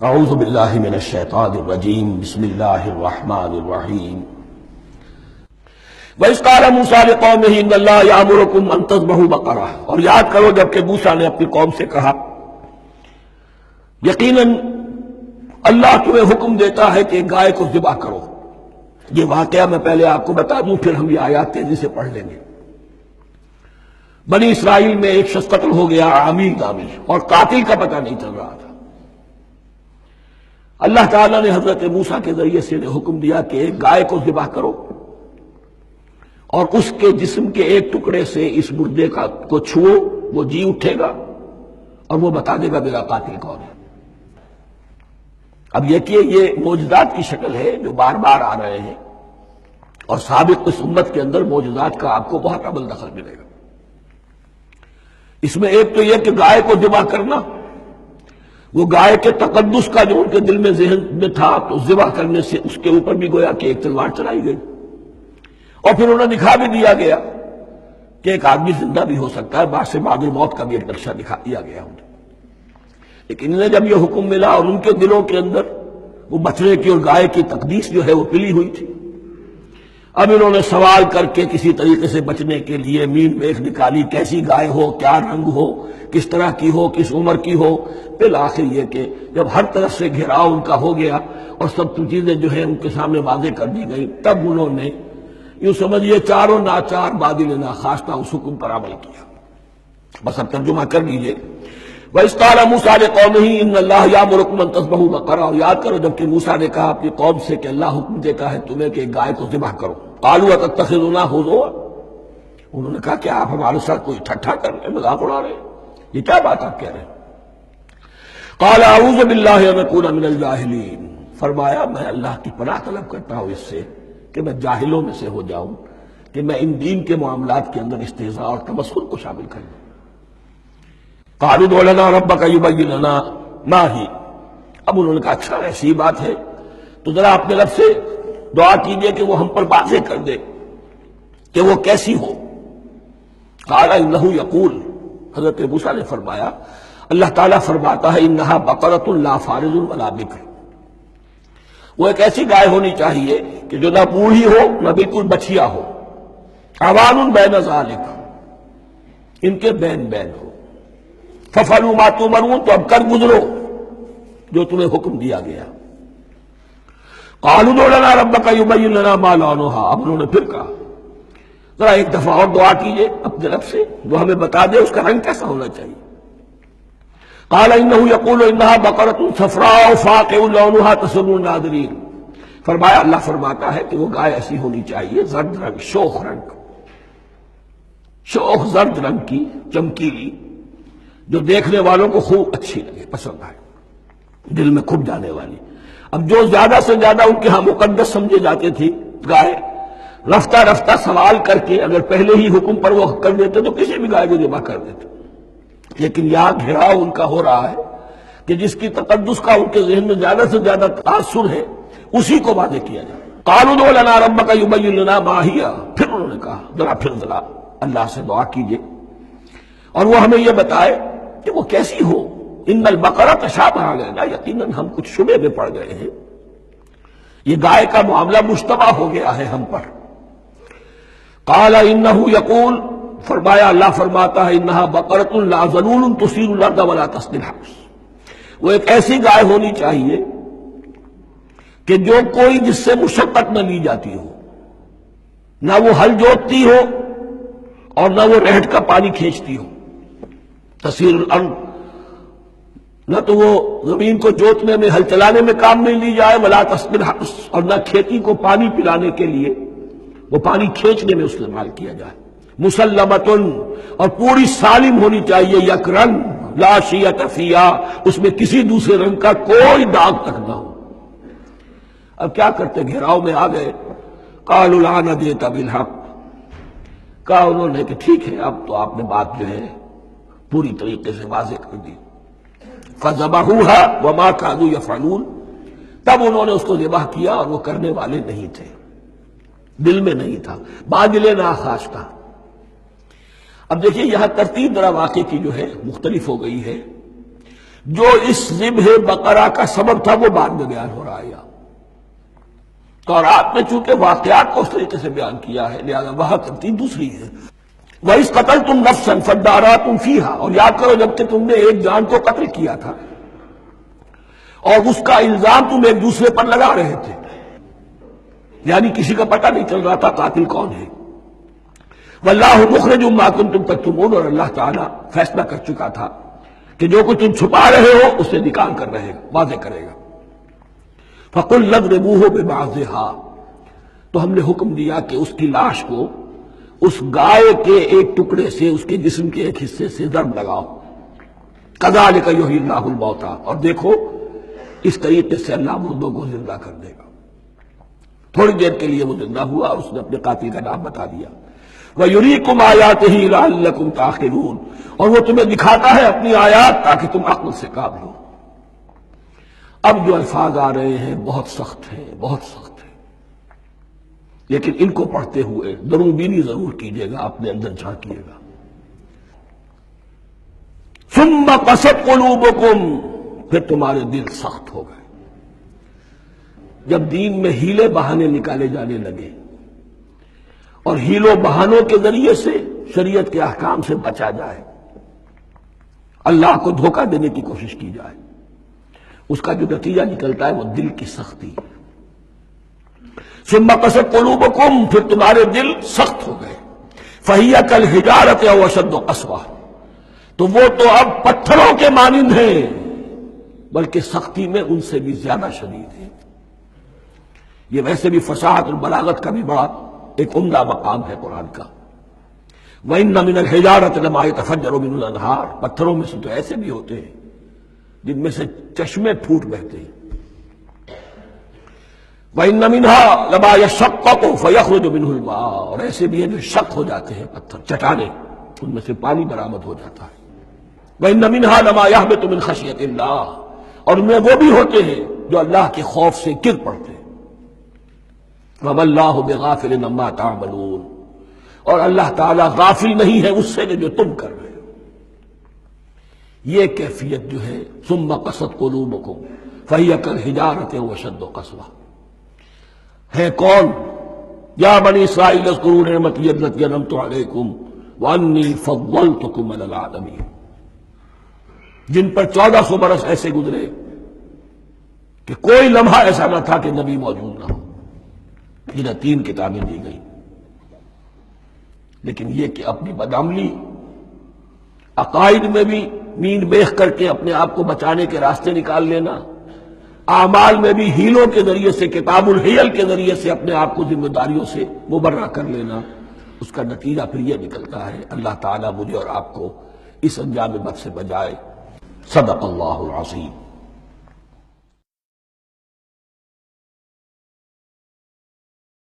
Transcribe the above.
اعوذ باللہ من الشیطان الرجیم بسم اللہ الرحمن الرحیم وَإِذْ قَالَ مُوسَىٰ لِقَوْمِهِ إِنَّ اللَّهَ يَأْمُرُكُمْ أَن تَذْبَحُوا بَقَرَةً، اور یاد کرو جب کہ موسیٰ نے اپنی قوم سے کہا یقیناً اللہ تمہیں حکم دیتا ہے کہ گائے کو ذبح کرو۔ یہ واقعہ میں پہلے آپ کو بتا دوں، پھر ہم یہ آیات تیزی سے پڑھ لیں گے۔ بنی اسرائیل میں ایک شخص قتل ہو گیا، عامل نامی، اور قاتل کا پتہ نہیں چل رہا تھا۔ اللہ تعالیٰ نے حضرت موسیٰ کے ذریعے سے حکم دیا کہ ایک گائے کو ذبح کرو اور اس کے جسم کے ایک ٹکڑے سے اس مردے کو چھوؤ، وہ جی اٹھے گا اور وہ بتا دے گا میرا قاتل کون ہے۔ اب یہ معجزات کی شکل ہے جو بار بار آ رہے ہیں، اور سابق اس امت کے اندر معجزات کا آپ کو بہت عمل دخل ملے گا۔ اس میں ایک تو یہ کہ گائے کو ذبح کرنا، وہ گائے کے تقدس کا جو ان کے دل میں ذہن میں تھا، تو ذبح کرنے سے اس کے اوپر بھی گویا کہ ایک تلوار چلائی گئی، اور پھر انہیں دکھا بھی دیا گیا کہ ایک آدمی زندہ بھی ہو سکتا ہے، بعد سے بعد الموت کا بھی ایک نقشہ دکھا دیا گیا انہیں۔ لیکن انہیں جب یہ حکم ملا اور ان کے دلوں کے اندر وہ بچڑے کی اور گائے کی تقدیس جو ہے وہ پلی ہوئی تھی، اب انہوں نے سوال کر کے کسی طریقے سے بچنے کے لیے مین میخ نکالی، کیسی گائے ہو، کیا رنگ ہو، کس طرح کی ہو، کس عمر کی ہو۔ بالآخر یہ کہ جب ہر طرف سے گھیراؤ ان کا ہو گیا اور سب چیزیں جو ہے ان کے سامنے واضح کر دی گئی، تب انہوں نے یوں سمجھیے چاروں ناچار بادل ناخواستہ اس حکم پر عمل کیا۔ بس اب ترجمہ کر لیجئے۔ وَإِذْ قَالَ مُوسَىٰ لِقَوْمِهِ إِنَّ اللَّهَ يَأْمُرُكُمْ أَن تَذْبَحُوا بَقَرَةً، اور یاد کرو جب کہ موسیٰ نے کہا اپنی قوم سے کہ اللہ حکم دیتا ہے تمہیں کہ ایک گائے کو ذبح کرو۔ قَالُوا أَتَتَّخِذُنَا هُزُوًا، انہوں نے کہا کہ آپ ہمارے ساتھ کوئی ٹھٹھا کر رہے ہیں، مذاق اڑا رہے ہیں، یہ کیا بات آپ کہہ رہے ہیں؟ قَالَ أَعُوذُ بِاللَّهِ أَنْ أَكُونَ مِنَ الْجَاهِلِينَ، فرمایا میں اللہ کی پناہ طلب کرتا ہوں اس سے کہ میں جاہلوں میں سے ہو جاؤں، کہ میں ان دین کے معاملات کے اندر استہزاء اور تمسخر کو شامل کر لوں۔ قَالُوا ادْعُ لَنَا رَبَّكَ يُبَيِّن لَنَا مَا هِیَ، اب انہوں نے کہا اچھا ایسی بات ہے تو ذرا اپنے رب سے دعا کیجئے کہ وہ ہم پر واضح کر دے کہ وہ کیسی ہو۔ قَالَ إِنَّهُ يَقُولُ، حضرت موسیٰ نے فرمایا اللہ تعالیٰ فرماتا ہے إِنَّهَا بَقَرَةٌ لَا فَارِضٌ وَلَا بِكْرٌ، وہ ایک ایسی گائے ہونی چاہیے کہ جو نہ بوڑھی ہو نہ بالکل بچیا ہو، عَوَانٌ بَيْنَ ذَلِكَ، ان کے بین بین ہو۔ فَفَعَلُوا مَا تُؤْمَرُونَ، تو اب کر گزرو جو تمہیں حکم دیا گیا۔ قَالُوا ادْعُ لَنَا رَبَّكَ يُبَيِّن لَنَا مَا لَوْنُهَا، اب انہوں نے پھر کہا ذرا ایک دفعہ اور دعا کیجئے اپنے رب سے، وہ ہمیں بتا دے اس کا رنگ کیسا ہونا چاہیے۔ قَالَ إِنَّهُ يَقُولُ إِنَّهَا بَقَرَةٌ صَفْرَاءُ فَاقِعٌ لَوْنُهَا تَسُرُّ النَّاظِرِينَ، فرمایا اللہ فرماتا ہے کہ وہ گائے ایسی ہونی چاہیے زرد رنگ، شوخ رنگ، شوخ زرد رنگ کی، چمکیلی، جو دیکھنے والوں کو خوب اچھی لگے، پسند آئے، دل میں کھپ جانے والی۔ اب جو زیادہ سے زیادہ ان کے ہاں مقدس سمجھے جاتے تھی گائے، رفتہ رفتہ سوال کر کے اگر پہلے ہی حکم پر وہ کر دیتے تو کسی بھی گائے کو ذبح کر دیتے۔ لیکن یہاں گھیراؤ ان کا ہو رہا ہے کہ جس کی تقدس کا ان کے ذہن میں زیادہ سے زیادہ تاثر ہے اسی کو واضح کیا جائے۔ قَالُوا ادْعُ لَنَا رَبَّكَ يُبَيِّن لَنَا مَا هِیَ، پھر انہوں نے کہا ذرا اللہ سے دعا کیجئے اور وہ ہمیں یہ بتائے کہ وہ کیسی ہو۔ ان البقرہ تشابہ علینا، یقیناً ہم کچھ شبے میں پڑ گئے ہیں، یہ گائے کا معاملہ مشتبہ ہو گیا ہے ہم پر۔ قال انہ یقول، فرمایا اللہ فرماتا ہے انہا بقرۃ لا ذلول تثیر الارض ولا تسقی الحرث، وہ ایک ایسی گائے ہونی چاہیے کہ جو کوئی جس سے مشقت نہ لی جاتی ہو، نہ وہ ہل جوتتی ہو اور نہ وہ رہٹ کا پانی کھینچتی ہو۔ تسیر الارض، نہ تو وہ زمین کو جوتنے میں ہل چلانے میں کام نہیں لی جائے، ولا تسقی الحرث، اور نہ کھیتی کو پانی پلانے کے لیے وہ پانی کھینچنے میں استعمال کیا جائے۔ مسلمتن، اور پوری سالم ہونی چاہیے، یک رنگ، لا شیۃ فیہا، اس میں کسی دوسرے رنگ کا کوئی داغ تک نہ ہو۔ اب کیا کرتے، گھیراؤ میں آ گئے۔ قالوا الآن جئت بالحق، کہا انہوں نے کہ ٹھیک ہے اب تو آپ نے بات جو ہے پوری طریقے سے واضح کر دی۔ فذبحوها وما كانوا يفعلون، تب انہوں نے اس کو ذبح کیا اور وہ کرنے والے نہیں تھے، دل میں نہیں تھا، بادل ناخواستہ۔ اب دیکھیے یہاں ترتیب ذرا واقعے کی جو ہے مختلف ہو گئی ہے۔ جو اس ذبح بقرہ کا سبب تھا وہ بعد میں بیان ہو رہا ہے یہاں۔ تورات میں چونکہ واقعات کو اس طریقے سے بیان کیا ہے لہذا وہاں ترتیب دوسری ہے۔ وَإِذْ قَتَلْتُمْ نَفْسًا فَادَّارَأْتُمْ فِيهَا، اور یاد کرو جب کہ تم نے ایک جان کو قتل کیا تھا اور اس کا الزام تم ایک دوسرے پر لگا رہے تھے، یعنی کسی کا پتہ نہیں چل رہا تھا قاتل کون ہے۔ وَاللَّهُ مُخْرِجٌ مَا كُنتُمْ تَكْتُمُونَ، اور اللہ تعالیٰ فیصلہ کر چکا تھا کہ جو کچھ تم چھپا رہے ہو اسے نکال کر رہے گا، واضح کرے گا۔ فَقُلْ اضْرِبُوهُ بِبَعْضِهَا، تو ہم نے حکم دیا کہ اس کی لاش کو اس گائے کے ایک ٹکڑے سے، اس کے جسم کے ایک حصے سے ضرب لگاؤ۔ كَذَلِكَ يُحْيِي اللَّهُ الْمَوْتَىٰ، اور دیکھو اس طریقے سے اللہ مردوں کو زندہ کر دے گا۔ تھوڑی دیر کے لیے وہ زندہ ہوا اور اس نے اپنے قاتل کا نام بتا دیا۔ وَيُرِيكُمْ آيَاتِهِ لَعَلَّكُمْ تَعْقِلُونَ، اور وہ تمہیں دکھاتا ہے اپنی آیات تاکہ تم عقل سے کام لو۔ اب جو الفاظ آ رہے ہیں بہت سخت ہیں، بہت سخت ہیں، لیکن ان کو پڑھتے ہوئے درون بینی ضرور کیجیے گا، اپنے اندر جھانکیے گا۔ ثُمَّ قَسَتْ قُلُوبُكُمْ، پھر تمہارے دل سخت ہو گئے۔ جب دین میں ہیلے بہانے نکالے جانے لگے اور ہیلوں بہانوں کے ذریعے سے شریعت کے احکام سے بچا جائے، اللہ کو دھوکہ دینے کی کوشش کی جائے، اس کا جو نتیجہ نکلتا ہے وہ دل کی سختی۔ ثم قست قلوبکم، پھر تمہارے دل سخت ہو گئے۔ فہی کالحجارۃ او اشد قسوہ، تو وہ تو اب پتھروں کے مانند ہیں بلکہ سختی میں ان سے بھی زیادہ شدید ہے۔ یہ ویسے بھی فصاحت اور بلاغت کا بھی بڑا ایک عمدہ مقام ہے قرآن کا۔ وَإِنَّ مِنَ الْحِجَارَةِ لَمَا يَتَفَجَّرُ مِنْهُ الْأَنْهَارُ، پتھروں میں سے تو ایسے بھی ہوتے ہیں جن میں سے چشمے پھوٹ بہتے ہیں۔ وَإِنَّ مِنْهَا لَمَا يَشَقَّقُ فَيَخْرُجُ مِنْهُ الْمَاءُ، اور ایسے بھی ہیں جو شق ہو جاتے ہیں، پتھر چٹانیں، ان میں سے پانی برآمد ہو جاتا ہے۔ وَإِنَّ مِنْهَا لَمَا يَهْبِطُ مِنْ خَشْيَةِ اللَّهِ، اور ان میں وہ بھی ہوتے ہیں جو اللہ کے خوف سے گر پڑتے ہیں۔ وَمَا اللَّهُ بِغَافِلٍ عَمَّا تَعْمَلُونَ، اور اللہ تعالیٰ غافل نہیں ہے اس سے جو تم کر رہے ہو۔ یہ کیفیت جو ہے ثُمَّ قَسَتْ قُلُوبُكُمْ فَهِيَ كَالْحِجَارَةِ أَوْ أَشَدُّ قَسْوَةً، ہے کون؟ یا بنی اسرائیل اذکروا نعمتی التي انعمت علیکم وانی فضلتکم علی العالمین، جن پر 1400 برس ایسے گزرے کہ کوئی لمحہ ایسا نہ تھا کہ نبی موجود نہ ہو، جنہیں 3 کتابیں دی گئیں۔ لیکن یہ کہ اپنی بدعملی، عقائد میں بھی نیند بیخ کر کے اپنے آپ کو بچانے کے راستے نکال لینا، اعمال میں بھی ہیلوں کے ذریعے سے، کتاب الحیل کے ذریعے سے اپنے آپ کو ذمہ داریوں سے مبرہ کر لینا، اس کا نتیجہ پھر یہ نکلتا ہے۔ اللہ تعالیٰ مجھے اور آپ کو اس انجام بد سے بچائے۔ صدق اللہ العظیم۔